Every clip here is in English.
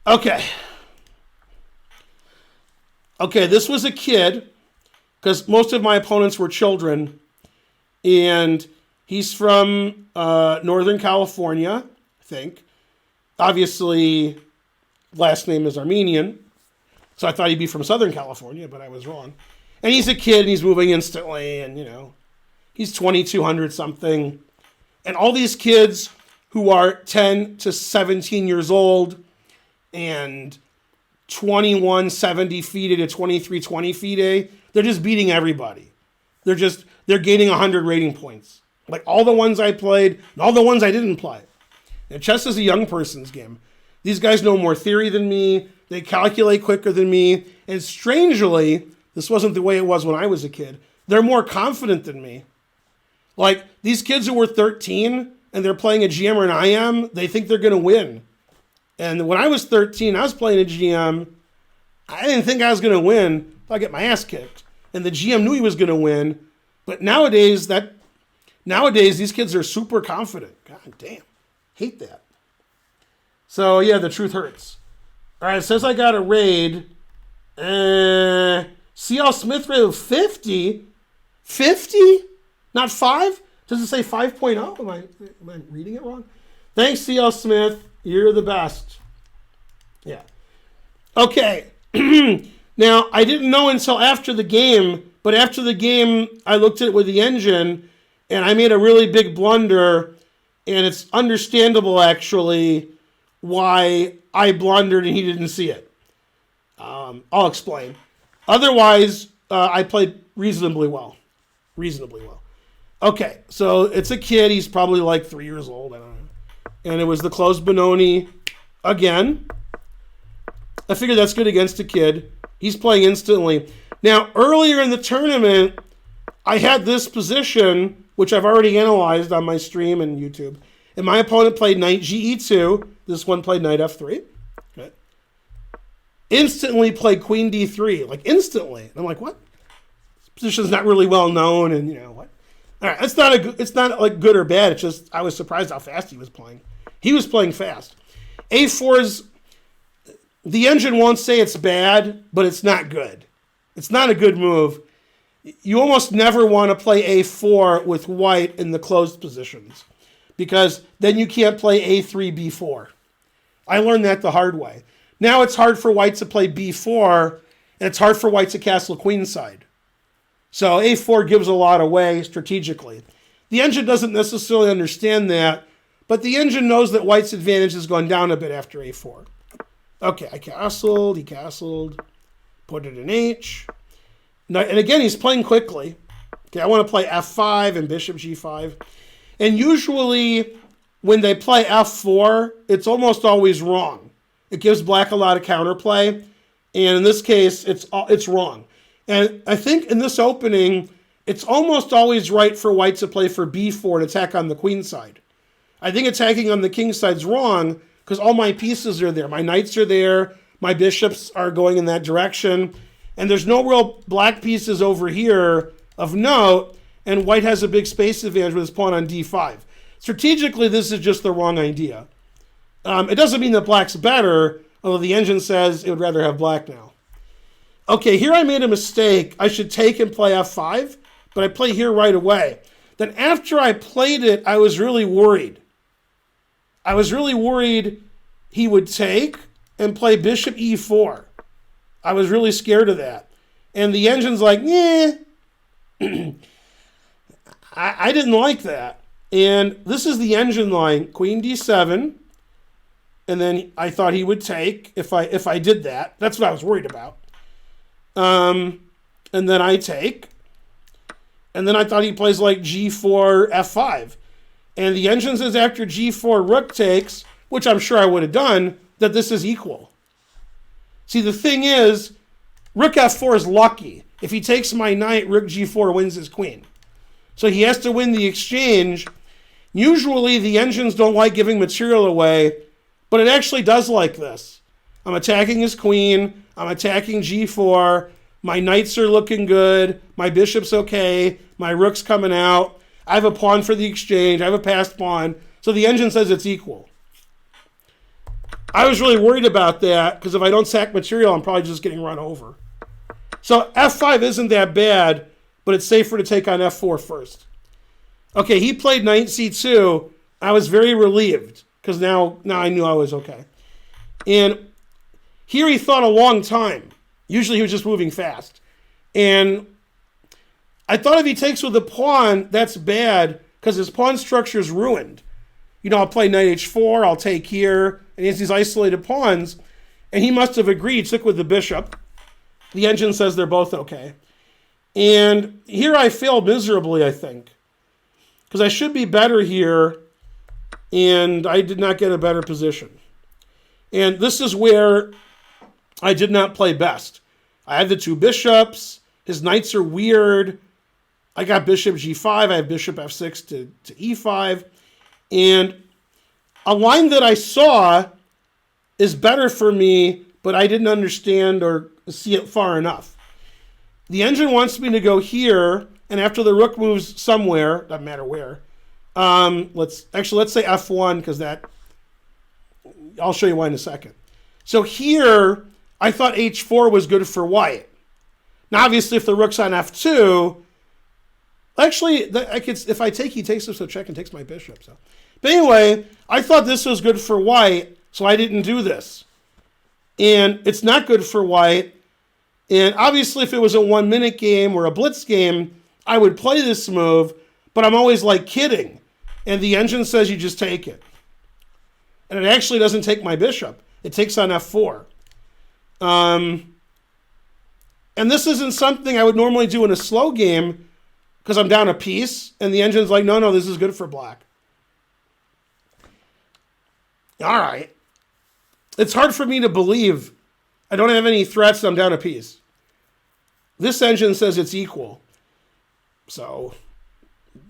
Okay. Okay, this was a kid, because most of my opponents were children, and he's from Northern California, I think. Obviously, last name is Armenian, so I thought he'd be from Southern California, but I was wrong. And he's a kid, and he's moving instantly, and, he's 2,200 something. And all these kids who are 10 to 17 years old and 2170 FIDE to 2320 FIDE, they're just beating everybody. They're gaining 100 rating points. Like all the ones I played and all the ones I didn't play. And chess is a young person's game. These guys know more theory than me. They calculate quicker than me. And strangely, this wasn't the way it was when I was a kid. They're more confident than me. Like these kids who were 13 and they're playing a GM or an IM, they think they're going to win. And when I was 13, I was playing a GM. I didn't think I was going to win. I'd get my ass kicked. And the GM knew he was going to win. But nowadays, these kids are super confident. God damn. Hate that. So, yeah, the truth hurts. All right, it says I got a raid. C.L. Smith raid of 50? 50? Not 5? Does it say 5.0? Am I reading it wrong? Thanks, C.L. Smith. You're the best. Yeah. Okay. Now, I didn't know until after the game, but after the game, I looked at it with the engine, and I made a really big blunder, and it's understandable, actually, why I blundered and he didn't see it. I'll explain. Otherwise, I played reasonably well. Okay, so it's a kid. He's probably like 3 years old. I don't know. And it was the closed Benoni again. I figured that's good against a kid. He's playing instantly. Now, earlier in the tournament, I had this position, which I've already analyzed on my stream and YouTube. And my opponent played knight GE2. This one played knight F3. Okay. Instantly played queen D3. Like, instantly. And I'm like, what? This position's not really well known, and, what? All right, it's not like good or bad. It's just I was surprised how fast he was playing. He was playing fast. A4's, the engine won't say it's bad, but it's not good. It's not a good move. You almost never want to play A4 with white in the closed positions because then you can't play A3, B4. I learned that the hard way. Now it's hard for white to play B4, and it's hard for white to castle queenside. So A4 gives a lot away strategically. The engine doesn't necessarily understand that, but the engine knows that white's advantage has gone down a bit after A4. Okay, he castled, put it in H. Now, and again, he's playing quickly. Okay, I want to play F5 and bishop G5. And usually, when they play F4, it's almost always wrong. It gives black a lot of counterplay, and in this case, it's wrong. And I think in this opening, it's almost always right for white to play for B4 and attack on the queen side. I think attacking on the king side's wrong because all my pieces are there. My knights are there. My bishops are going in that direction. And there's no real black pieces over here of note, and white has a big space advantage with his pawn on D5. Strategically, this is just the wrong idea. It doesn't mean that black's better, although the engine says it would rather have black now. Okay, here I made a mistake. I should take and play F5, but I play here right away. Then after I played it, I was really worried. I was really worried he would take and play bishop E4. I was really scared of that. And the engine's like, yeah. I didn't like that. And this is the engine line, queen D7. And then I thought he would take if I did that. That's what I was worried about. And then I take. And then I thought he plays like G4, F5. And the engine says after G4, rook takes, which I'm sure I would have done, that this is equal. See, the thing is, rook F4 is lucky. If he takes my knight, rook G4 wins his queen. So he has to win the exchange. Usually the engines don't like giving material away, but it actually does like this. I'm attacking his queen. I'm attacking G4. My knights are looking good. My bishop's okay. My rook's coming out. I have a pawn for the exchange. I have a passed pawn. So the engine says it's equal. I was really worried about that because if I don't sack material, I'm probably just getting run over. So f5 isn't that bad, but it's safer to take on f4 first. Okay, he played knight c2. I was very relieved because now I knew I was okay. And here he thought a long time. Usually he was just moving fast. And I thought if he takes with the pawn, that's bad because his pawn structure is ruined. I'll play knight h4, I'll take here, and he has these isolated pawns. And he must have agreed, took with the bishop. The engine says they're both okay. And here I failed miserably, I think. Because I should be better here, and I did not get a better position. And this is where I did not play best. I had the two bishops. His knights are weird. I got bishop g5. I have bishop f6 to e5. And a line that I saw is better for me, but I didn't understand or see it far enough. The engine wants me to go here, and after the rook moves somewhere, doesn't matter where. Let's say f1 because I'll show you why in a second. So here, I thought h4 was good for white. Now, obviously, if the rook's on f2, actually, if I take, he takes this to check and takes my bishop. So, but anyway, I thought this was good for white, so I didn't do this. And it's not good for white. And obviously, if it was a 1 minute game or a blitz game, I would play this move, but I'm always like kidding. And the engine says you just take it. And it actually doesn't take my bishop. It takes on f4. And this isn't something I would normally do in a slow game because I'm down a piece. And the engine's like, no, this is good for black. All right. It's hard for me to believe. I don't have any threats. I'm down a piece. This engine says it's equal. So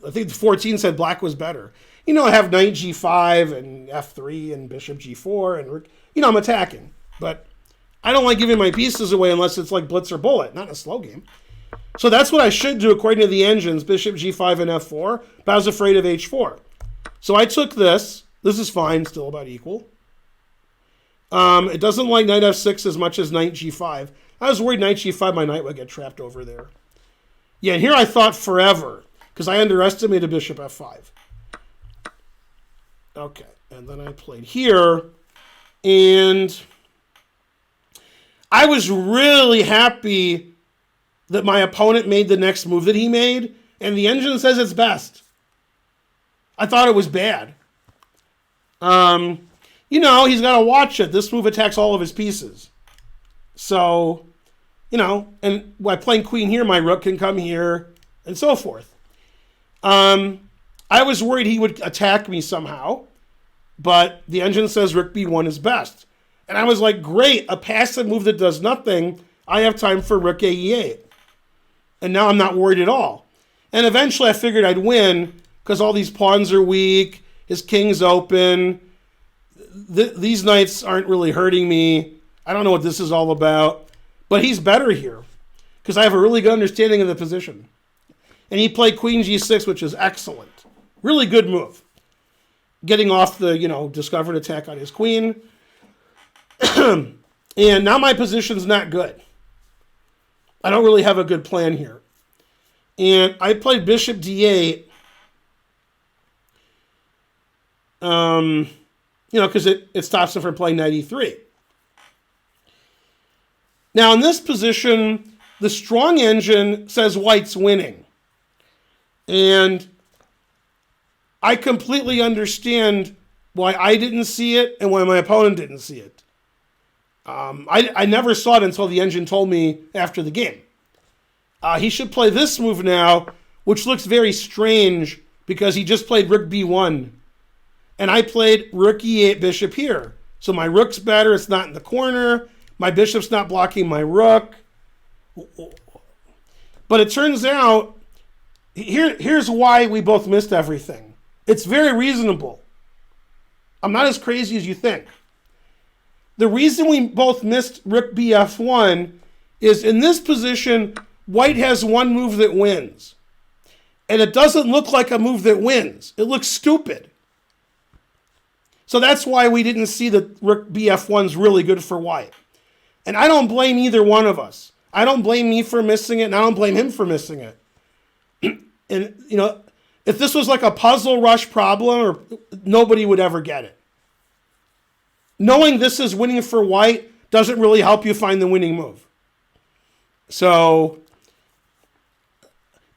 I think the 14 said black was better. I have knight g5 and f3 and bishop g4 and I'm attacking. But I don't like giving my pieces away unless it's like blitz or bullet, not in a slow game. So that's what I should do according to the engines, bishop g5 and f4, but I was afraid of h4. So I took this. This is fine, still about equal. It doesn't like knight f6 as much as knight g5. I was worried knight g5, my knight would get trapped over there. Yeah, and here I thought forever because I underestimated bishop f5. Okay, and then I played here, and I was really happy that my opponent made the next move that he made, and the engine says it's best. I thought it was bad. He's got to watch it. This move attacks all of his pieces. So, and by playing queen here, my rook can come here, and so forth. I was worried he would attack me somehow, but the engine says rook b1 is best. And I was like, great, a passive move that does nothing. I have time for rook a e8. And now I'm not worried at all. And eventually I figured I'd win because all these pawns are weak. His king's open. These knights aren't really hurting me. I don't know what this is all about. But he's better here because I have a really good understanding of the position. And he played queen g6, which is excellent. Really good move. Getting off the, discovered attack on his queen. And now my position's not good. I don't really have a good plan here. And I played bishop d8. Because it stops him from playing knight e3. Now in this position, the strong engine says white's winning. And I completely understand why I didn't see it and why my opponent didn't see it. I never saw it until the engine told me after the game. He should play this move now, which looks very strange because he just played rook b1. And I played rook e8 bishop here. So my rook's better. It's not in the corner. My bishop's not blocking my rook. But it turns out, here's why we both missed everything. It's very reasonable. I'm not as crazy as you think. The reason we both missed rook bf1 is in this position, white has one move that wins. And it doesn't look like a move that wins. It looks stupid. So that's why we didn't see that rook bf1's really good for white. And I don't blame either one of us. I don't blame me for missing it, and I don't blame him for missing it. And, you know, if this was like a puzzle rush problem, nobody would ever get it. Knowing this is winning for white doesn't really help you find the winning move. So,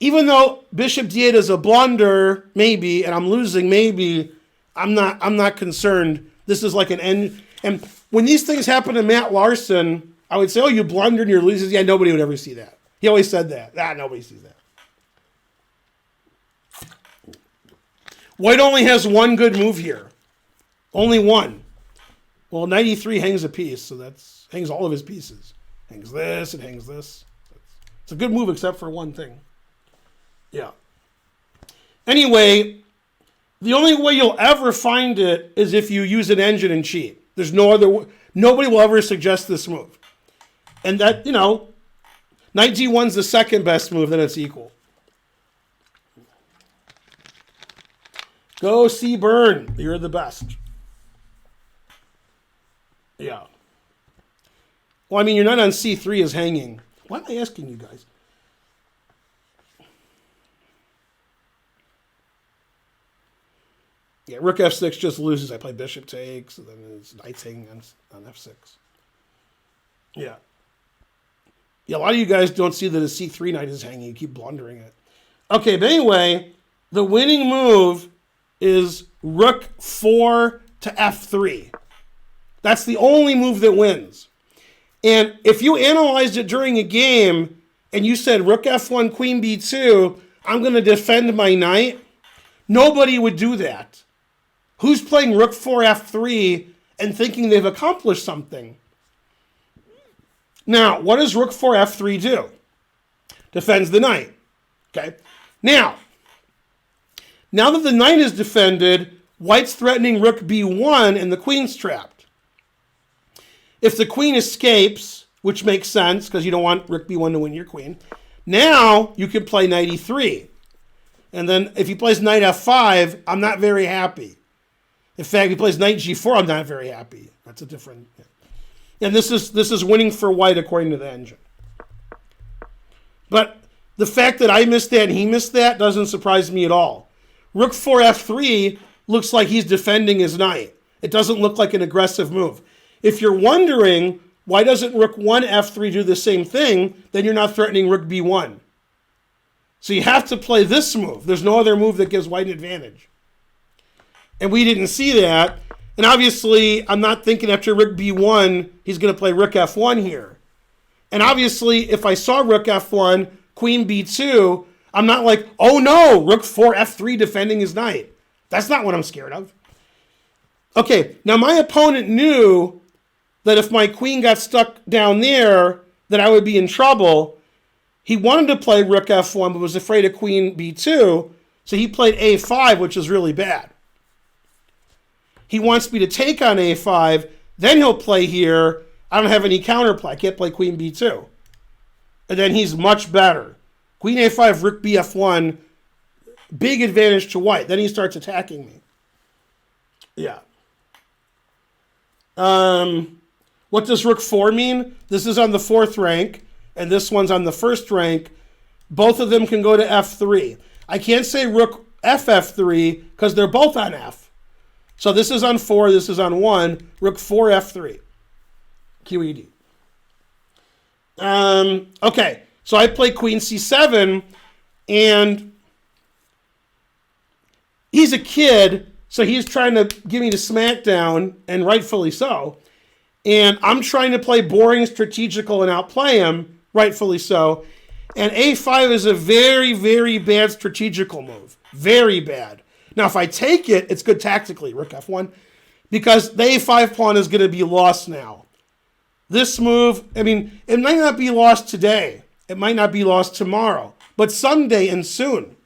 even though bishop d8 is a blunder, maybe, and I'm losing, maybe, I'm not concerned. This is like an end. And when these things happen to Matt Larson, I would say, oh, you blundered and you're losing. Yeah, nobody would ever see that. He always said that. Nobody sees that. White only has one good move here. Only one. Well, 93 hangs a piece, so that's hangs all of his pieces. Hangs this, it hangs this. It's a good move except for one thing. Yeah. Anyway, the only way you'll ever find it is if you use an engine and cheat. There's no other way. Nobody will ever suggest this move. And that, you know, knight g1's the second best move, then it's equal. Go see Burn. You're the best. Yeah. Well, I mean, your knight on c3 is hanging. Why am I asking you guys? Yeah, rook f6 just loses. I play bishop takes, and then it's knight's hanging on f6. Yeah. Yeah, a lot of you guys don't see that a c3 knight is hanging. You keep blundering it. Okay, but anyway, the winning move is rook 4 to f3. That's the only move that wins. And if you analyzed it during a game and you said rook f1, queen b2, I'm going to defend my knight, nobody would do that. Who's playing rook 4 f3 and thinking they've accomplished something? Now, what does rook 4 f3 do? Defends the knight. Okay. Now that the knight is defended, white's threatening rook b1 and the queen's trapped. If the queen escapes, which makes sense because you don't want rook b1 to win your queen, now you can play knight e3. And then if he plays knight f5, I'm not very happy. In fact, if he plays knight g4, I'm not very happy. That's a different... Yeah. And this is winning for white according to the engine. But the fact that I missed that and he missed that doesn't surprise me at all. Rook 4 f3 looks like he's defending his knight. It doesn't look like an aggressive move. If you're wondering, why doesn't rook 1 f3 do the same thing, then you're not threatening rook b1. So you have to play this move. There's no other move that gives white an advantage. And we didn't see that. And obviously, I'm not thinking after rook b1, he's going to play rook f1 here. And obviously, if I saw rook f1, queen b2, I'm not like, oh no, rook 4 f3 defending his knight. That's not what I'm scared of. Okay, now my opponent knew that if my queen got stuck down there, that I would be in trouble. He wanted to play rook f1, but was afraid of queen b2, so he played a5, which is really bad. He wants me to take on a5, then he'll play here. I don't have any counterplay. I can't play queen b2. And then he's much better. Queen a5, rook bf1, big advantage to white. Then he starts attacking me. Yeah. What does rook 4 mean? This is on the 4th rank, and this one's on the 1st rank. Both of them can go to f3. I can't say rook ff3 because they're both on f. So this is on 4, this is on 1. Rook 4 f3. QED. Okay, so I play queen c7, and he's a kid, so he's trying to give me the smackdown, and rightfully so. And I'm trying to play boring, strategical, and outplay him, rightfully so. And a5 is a very, very bad strategical move. Very bad. Now, if I take it, it's good tactically, rook f1, because the a5 pawn is going to be lost now. This move, I mean, it might not be lost today. It might not be lost tomorrow, but someday and soon.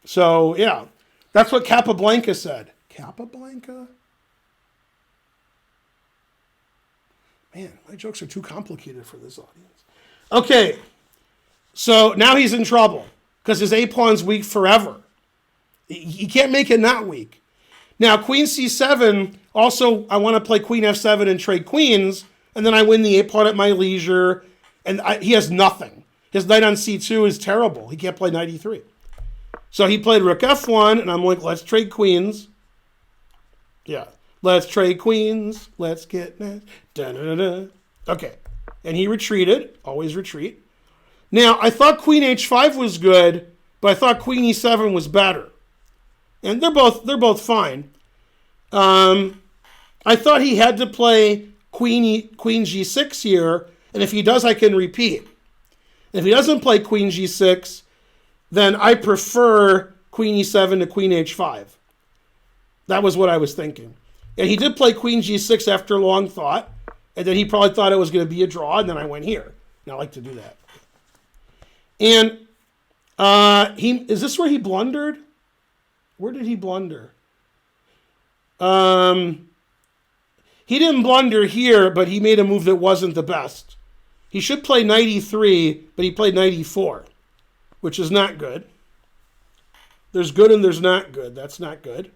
So, yeah, that's what Capablanca said. Capablanca? Man, my jokes are too complicated for this audience. Okay, so now he's in trouble because his a-pawn's weak forever. He can't make it not weak. Now, queen c7, also, I want to play queen f7 and trade queens, and then I win the a-pawn at my leisure, and he has nothing. His knight on c2 is terrible. He can't play knight e3. So he played rook f1, and I'm like, let's trade queens. Yeah. Let's trade queens. Let's get... Da-da-da-da. Okay. And he retreated. Always retreat. Now, I thought queen h5 was good, but I thought queen e7 was better. And they're both fine. I thought he had to play queen g6 here, and if he does, I can repeat. If he doesn't play queen g6, then I prefer queen e7 to queen h5. That was what I was thinking. And he did play queen g6 after long thought, and then he probably thought it was going to be a draw, and then I went here. And I like to do that. And is this where he blundered? Where did he blunder? He didn't blunder here, but he made a move that wasn't the best. He should play knight e3, but he played knight e4, which is not good. There's good and there's not good. That's not good.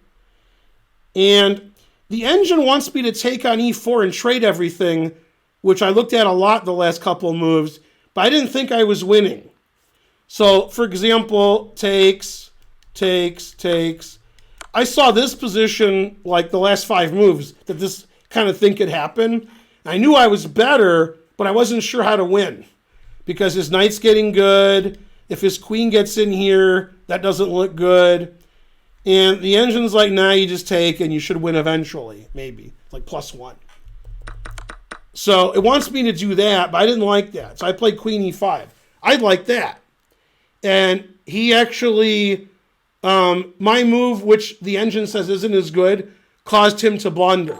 And the engine wants me to take on e4 and trade everything, which I looked at a lot the last couple of moves, but I didn't think I was winning. So, for example, takes. I saw this position like the last 5 moves, that this kind of thing could happen. I knew I was better, but I wasn't sure how to win because his knight's getting good. If his queen gets in here, that doesn't look good. And the engine's like, nah, you just take and you should win eventually, maybe, like +1. So it wants me to do that, but I didn't like that. So I played queen e5. I'd like that. And he actually, my move, which the engine says isn't as good, caused him to blunder.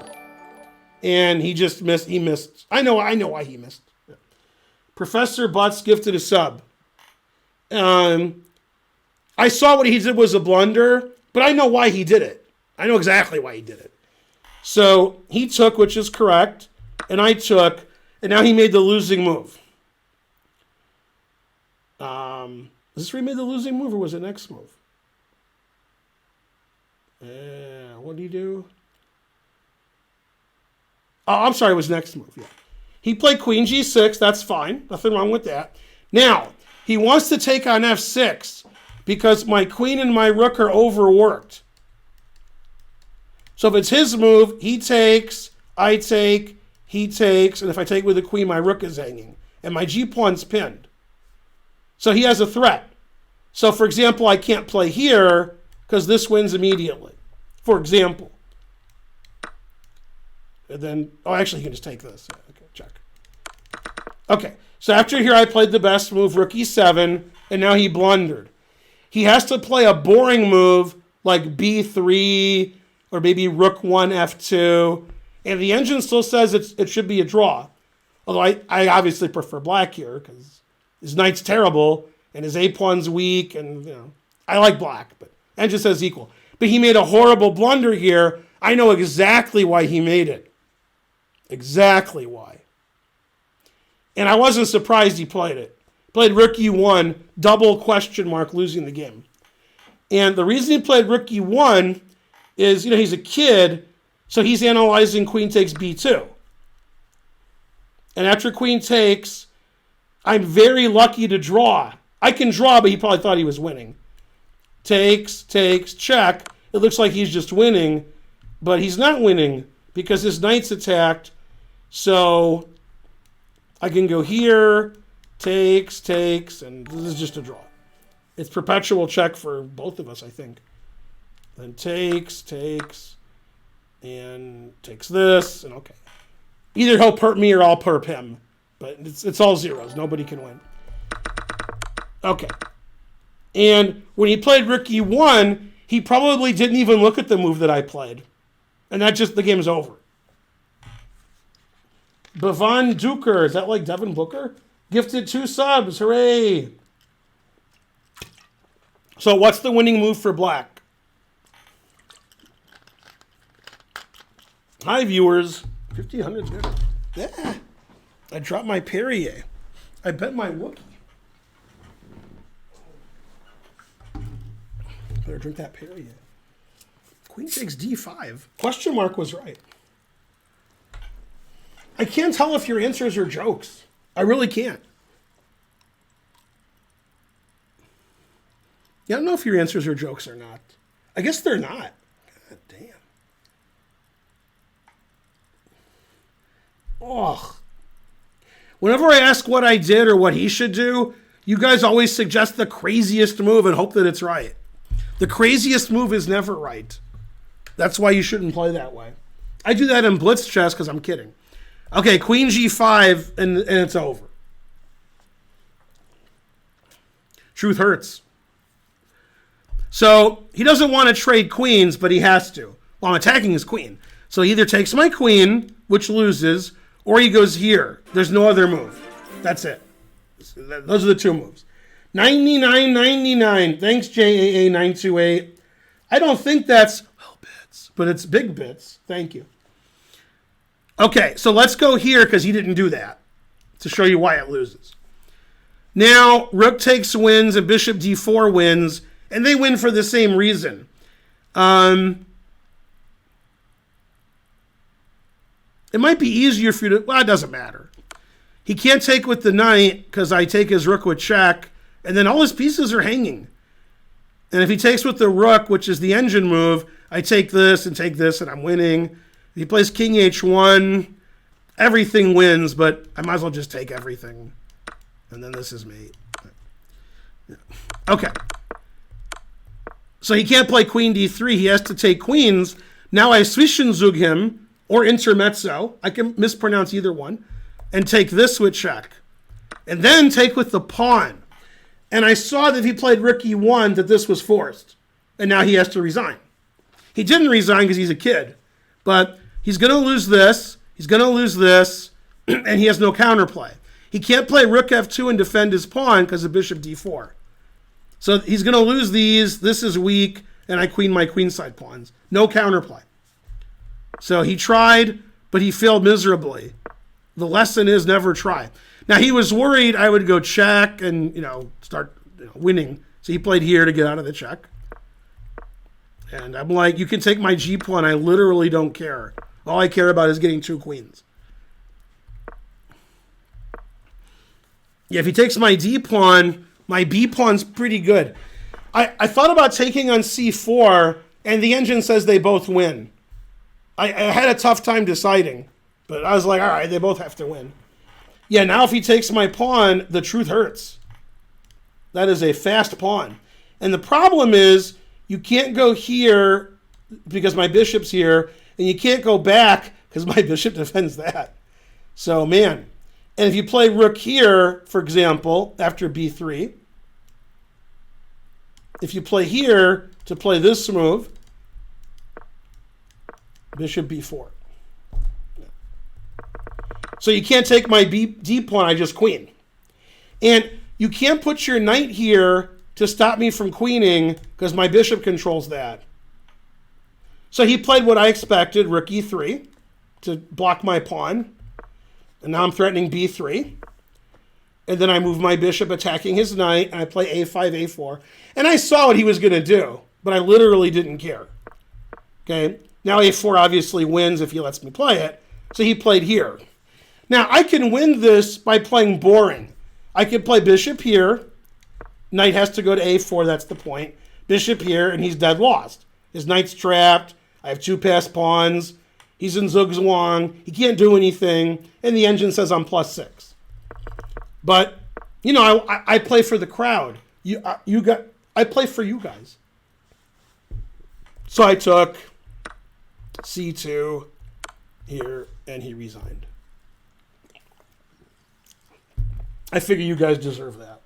And he just missed. He missed. I know why he missed. Yeah. Professor Butts gifted a sub. I saw what he did was a blunder, but I know why he did it. I know exactly why he did it. So he took, which is correct, and I took, and now he made the losing move. Is this where he made the losing move, or was it next move? What did he do? Oh, I'm sorry, it was next move, yeah. He played queen g6, that's fine. Nothing wrong with that. Now, he wants to take on f6 because my queen and my rook are overworked. So if it's his move, he takes, I take, he takes, and if I take with the queen, my rook is hanging. And my g-pawn's pinned. So he has a threat. So, for example, I can't play here because this wins immediately. For example. And then, oh, actually, you can just take this. Okay, check. Okay, so after here, I played the best move, rook e7, and now he blundered. He has to play a boring move like b3 or maybe rook 1, f2, and the engine still says it should be a draw. Although I obviously prefer black here because his knight's terrible and his a-pawn's weak, and I like black, but engine says equal. But he made a horrible blunder here. I know exactly why he made it. Exactly why. And I wasn't surprised he played it. Played rook e1, double question mark, losing the game. And the reason he played rook e1 is, he's a kid, so he's analyzing queen takes b2. And after queen takes, I'm very lucky to draw. I can draw, but he probably thought he was winning. Takes, check. It looks like he's just winning, but he's not winning because his knight's attacked. So I can go here, takes, and this is just a draw. It's perpetual check for both of us, I think. Then takes, and takes this, and okay. Either he'll perp me or I'll perp him, but it's all zeros. Nobody can win. Okay. And when he played rook e1, he probably didn't even look at the move that I played. And the game's over. Bhavan Duker, is that like Devin Booker? Gifted 2 subs, hooray! So what's the winning move for black? Hi, viewers. 1,500's good. Yeah. I dropped my Perrier. I bet my Wookiee. Better drink that Perrier. Queen takes d5. Question mark was right. I can't tell if your answers are jokes. I really can't. Yeah, I don't know if your answers are jokes or not. I guess they're not. God damn. Oh. Whenever I ask what I did or what he should do, you guys always suggest the craziest move and hope that it's right. The craziest move is never right. That's why you shouldn't play that way. I do that in blitz chess because I'm kidding. Okay, queen g5, and it's over. Truth hurts. So he doesn't want to trade queens, but he has to. Well, I'm attacking his queen. So he either takes my queen, which loses, or he goes here. There's no other move. That's it. Those are the two moves. 99.99. Thanks, JAA928. I don't think that's well bits, but it's big bits. Thank you. Okay, so let's go here because he didn't do that to show you why it loses. Now, rook takes wins and bishop d4 wins, and they win for the same reason. It might be easier for you to... Well, it doesn't matter. He can't take with the knight because I take his rook with check, and then all his pieces are hanging. And if he takes with the rook, which is the engine move, I take this, and I'm winning. If he plays king h1, everything wins, but I might as well just take everything. And then this is mate. Okay. So he can't play queen d3. He has to take queens. Now I zwischenzug him, or intermezzo. I can mispronounce either one. And take this with check. And then take with the pawn. And I saw that if he played rook e1 that this was forced. And now he has to resign. He didn't resign because he's a kid. But he's going to lose this. He's going to lose this. And he has no counterplay. He can't play rook f2 and defend his pawn because of bishop d4. So he's going to lose these. This is weak. And I queen my queenside pawns. No counterplay. So he tried, but he failed miserably. The lesson is never try. Now, he was worried I would go check and, start winning. So he played here to get out of the check. And I'm like, you can take my G pawn. I literally don't care. All I care about is getting two queens. Yeah, if he takes my D pawn, my B pawn's pretty good. I thought about taking on C4, and the engine says they both win. I had a tough time deciding. But I was like, all right, they both have to win. Yeah, now if he takes my pawn, the truth hurts. That is a fast pawn. And the problem is, you can't go here because my bishop's here, and you can't go back because my bishop defends that. So, man. And if you play rook here, for example, after b3, if you play here to play this move, bishop b4. So you can't take my D pawn, I just queen. And you can't put your knight here to stop me from queening because my bishop controls that. So he played what I expected, rook e3, to block my pawn. And now I'm threatening b3. And then I move my bishop attacking his knight, and I play a5, a4. And I saw what he was going to do, but I literally didn't care. Okay, now a4 obviously wins if he lets me play it. So he played here. Now, I can win this by playing boring. I can play bishop here. Knight has to go to a4, that's the point. Bishop here, and he's dead lost. His knight's trapped. I have two passed pawns. He's in zugzwang. He can't do anything. And the engine says I'm +6. But, I play for the crowd. I play for you guys. So I took c2 here, and he resigned. I figure you guys deserve that.